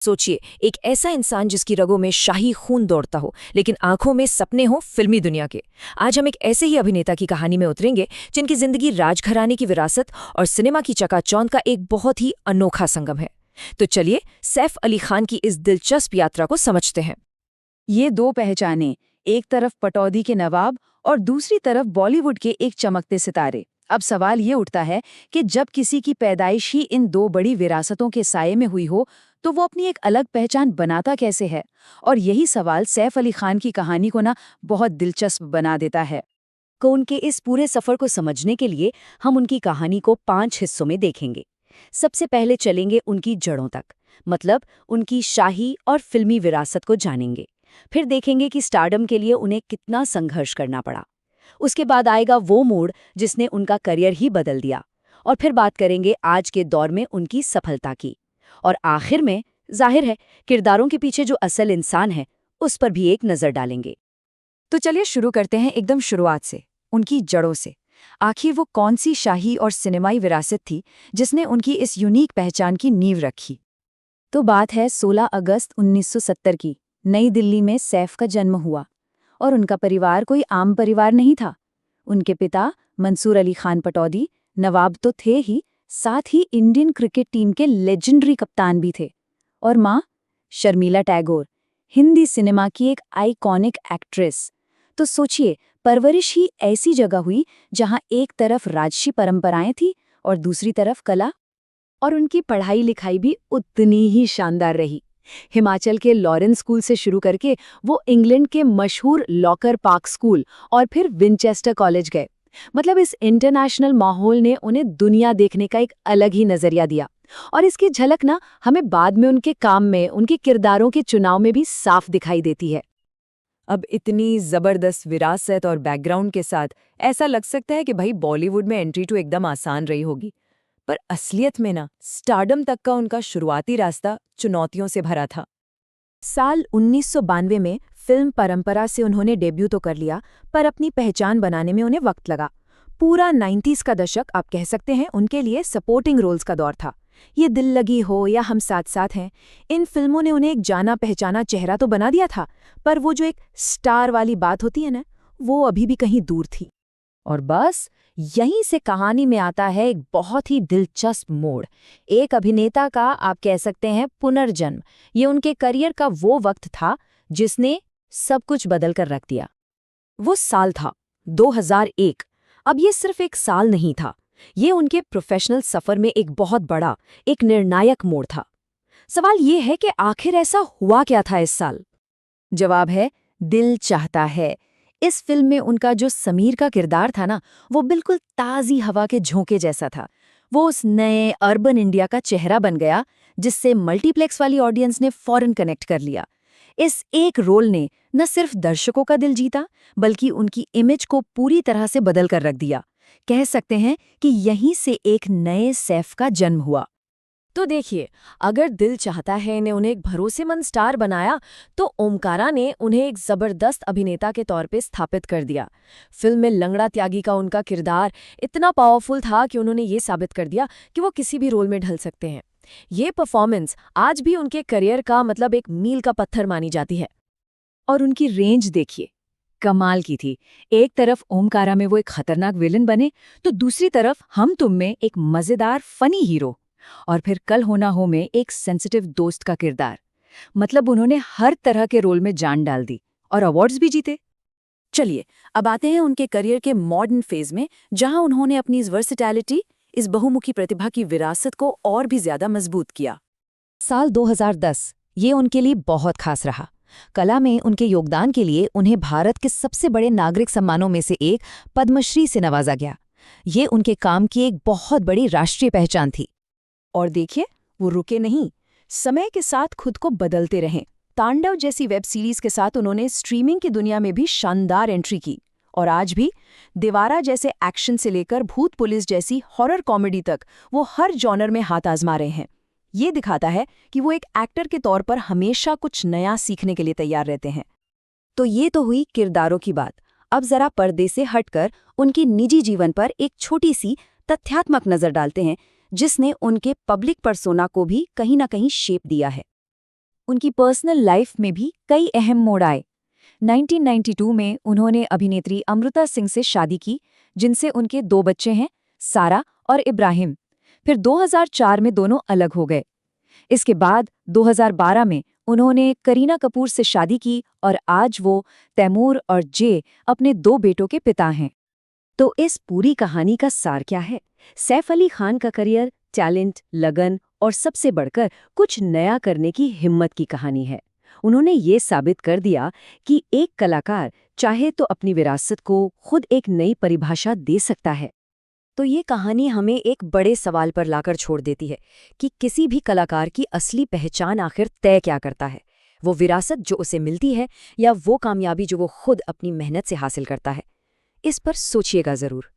सोचिए, एक ऐसा इंसान जिसकी रगों में शाही खून दौड़ता हो लेकिन आंखों में सपने हो फिल्मी दुनिया के। आज हम एक ऐसे ही अभिनेता की कहानी में उतरेंगे जिनकी जिंदगी राजघराने की विरासत और सिनेमा की चकाचौंध का एक बहुत ही अनोखा संगम है। तो चलिए सैफ अली खान की इस दिलचस्प यात्रा को समझते हैं। ये दो पहचानें, एक तरफ पटौदी के नवाब और दूसरी तरफ बॉलीवुड के एक चमकते सितारे। अब सवाल ये उठता है कि जब किसी की पैदाइश ही इन दो बड़ी विरासतों के साये में हुई हो तो वो अपनी एक अलग पहचान बनाता कैसे है। और यही सवाल सैफ अली खान की कहानी को बहुत दिलचस्प बना देता है। को उनके इस पूरे सफर को समझने के लिए हम उनकी कहानी को 5 हिस्सों में देखेंगे। सबसे पहले चलेंगे उनकी जड़ों तक, मतलब उनकी शाही और फिल्मी विरासत को जानेंगे। फिर देखेंगे कि स्टारडम के लिए उन्हें कितना संघर्ष करना पड़ा। उसके बाद आएगा वो मोड़ जिसने उनका करियर ही बदल दिया। और फिर बात करेंगे आज के दौर में उनकी सफलता की। और आखिर में जाहिर है किरदारों के पीछे जो असल इंसान है उस पर भी एक नजर डालेंगे। तो चलिए शुरू करते हैं एकदम शुरुआत से, उनकी जड़ों से। आखिर वो कौन सी शाही और सिनेमाई विरासत थी जिसने उनकी इस यूनिक पहचान की नींव रखी। तो बात है 16 अगस्त 1970 की। नई दिल्ली में सैफ का जन्म हुआ और उनका परिवार कोई आम परिवार नहीं था। उनके पिता मंसूर अली खान पटौदी नवाब तो थे ही, साथ ही इंडियन क्रिकेट टीम के लेजेंडरी कप्तान भी थे। और माँ शर्मिला टैगोर, हिंदी सिनेमा की एक आइकॉनिक एक्ट्रेस। तो सोचिए, परवरिश ही ऐसी जगह हुई जहां एक तरफ राजसी परंपराएं थी और दूसरी तरफ कला। और उनकी पढ़ाई लिखाई भी उतनी ही शानदार रही। हिमाचल के लॉरेंस स्कूल से शुरू करके वो इंग्लैंड के मशहूर लॉकर पार्क स्कूल और फिर विंचेस्टर कॉलेज गए। मतलब इस इंटरनेशनल माहौल ने उन्हें दुनिया देखने का एक अलग ही नजरिया दिया। और इसकी झलक हमें बाद में उनके काम में, उनके किरदारों के चुनाव में भी साफ दिखाई देती है। अब इतनी जबरदस्त विरासत और बैकग्राउंड के साथ ऐसा लग सकता है कि भाई बॉलीवुड में एंट्री तो एकदम आसान रही होगी। पर असलियत में स्टारडम तक का उनका शुरुआती रास्ता चुनौतियों से भरा था। साल 1992 में फिल्म परंपरा से उन्होंने डेब्यू तो कर लिया, पर अपनी पहचान बनाने में उन्हें वक्त लगा। पूरा 90s का दशक आप कह सकते हैं उनके लिए सपोर्टिंग रोल्स का दौर था। ये दिल लगी हो या हम साथ साथ हैं, इन फिल्मों ने उन्हें एक जाना पहचाना चेहरा तो बना दिया था, पर वो जो एक स्टार वाली बात होती है वो अभी भी कहीं दूर थी। और बस यहीं से कहानी में आता है एक बहुत ही दिलचस्प मोड़, एक अभिनेता का आप कह सकते हैं पुनर्जन्म। ये उनके करियर का वो वक्त था जिसने सब कुछ बदल कर रख दिया। वो साल था 2001। अब ये सिर्फ एक साल नहीं था, ये उनके प्रोफेशनल सफर में एक बहुत बड़ा, एक निर्णायक मोड़ था। सवाल ये है कि आखिर ऐसा हुआ क्या था इस साल? जवाब है दिल चाहता है। इस फिल्म में उनका जो समीर का किरदार था वो बिल्कुल ताज़ी हवा के झोंके जैसा था। वो उस नए अर्बन इंडिया का चेहरा बन गया जिससे मल्टीप्लेक्स वाली ऑडियंस ने फौरन कनेक्ट कर लिया। इस एक रोल ने न सिर्फ दर्शकों का दिल जीता, बल्कि उनकी इमेज को पूरी तरह से बदल कर रख दिया। कह सकते हैं कि यहीं से एक नए सैफ का जन्म हुआ। तो देखिए, अगर दिल चाहता है ने उन्हें एक भरोसेमंद स्टार बनाया, तो ओमकारा ने उन्हें एक जबरदस्त अभिनेता के तौर पे स्थापित कर दिया। फिल्म में लंगड़ा त्यागी का उनका किरदार इतना पावरफुल था कि उन्होंने ये साबित कर दिया कि वो किसी भी रोल में ढल सकते हैं। ये परफॉर्मेंस आज भी उनके करियर का मतलब एक मील का पत्थर मानी जाती है। और उनकी रेंज देखिए, कमाल की थी। एक तरफ ओमकारा में वो एक खतरनाक विलन बने, तो दूसरी तरफ हम तुम में एक मजेदार फनी हीरो, और फिर कल हो ना हो में एक सेंसिटिव दोस्त का किरदार। मतलब उन्होंने हर तरह के रोल में जान डाल दी और अवार्ड्स भी जीते। चलिए अब आते हैं उनके करियर के मॉडर्न फेज में, जहां उन्होंने अपनी इस वर्सिटैलिटी, इस बहुमुखी प्रतिभा की विरासत को और भी ज्यादा मजबूत किया। साल 2010 ये उनके लिए बहुत खास रहा। कला में उनके योगदान के लिए उन्हें भारत के सबसे बड़े नागरिक सम्मानों में से एक पद्मश्री से नवाजा गया। ये उनके काम की एक बहुत बड़ी राष्ट्रीय पहचान थी। और देखिए, वो रुके नहीं, समय के साथ खुद को बदलते रहे। तांडव जैसी वेब सीरीज के साथ उन्होंने स्ट्रीमिंग की दुनिया में भी शानदार एंट्री की। और आज भी दीवारा जैसे एक्शन से लेकर भूत पुलिस जैसी हॉरर कॉमेडी तक वो हर जॉनर में हाथ आजमा रहे हैं। ये दिखाता है कि वो एक एक्टर के तौर पर हमेशा कुछ नया सीखने के लिए तैयार रहते हैं। तो ये तो हुई किरदारों की बात। अब जरा पर्दे से हटकर उनके निजी जीवन पर एक छोटी सी तथ्यात्मक नजर डालते हैं, जिसने उनके पब्लिक पर्सोना को भी कहीं ना कहीं शेप दिया है। उनकी पर्सनल लाइफ में भी कई अहम मोड़ आए। 1992 में उन्होंने अभिनेत्री अमृता सिंह से शादी की, जिनसे उनके 2 बच्चे हैं, सारा और इब्राहिम। फिर 2004 में दोनों अलग हो गए। इसके बाद 2012 में उन्होंने करीना कपूर से शादी की और आज वो तैमूर और जे अपने 2 बेटों के पिता हैं। तो इस पूरी कहानी का सार क्या है? सैफ अली खान का करियर, टैलेंट, लगन और सबसे बढ़कर कुछ नया करने की हिम्मत की कहानी है। उन्होंने ये साबित कर दिया कि एक कलाकार चाहे तो अपनी विरासत को खुद एक नई परिभाषा दे सकता है। तो ये कहानी हमें एक बड़े सवाल पर लाकर छोड़ देती है कि किसी भी कलाकार की असली पहचान आखिर तय क्या करता है? वो विरासत जो उसे मिलती है या वो कामयाबी जो वो खुद अपनी मेहनत से हासिल करता है? इस पर सोचिएगा जरूर।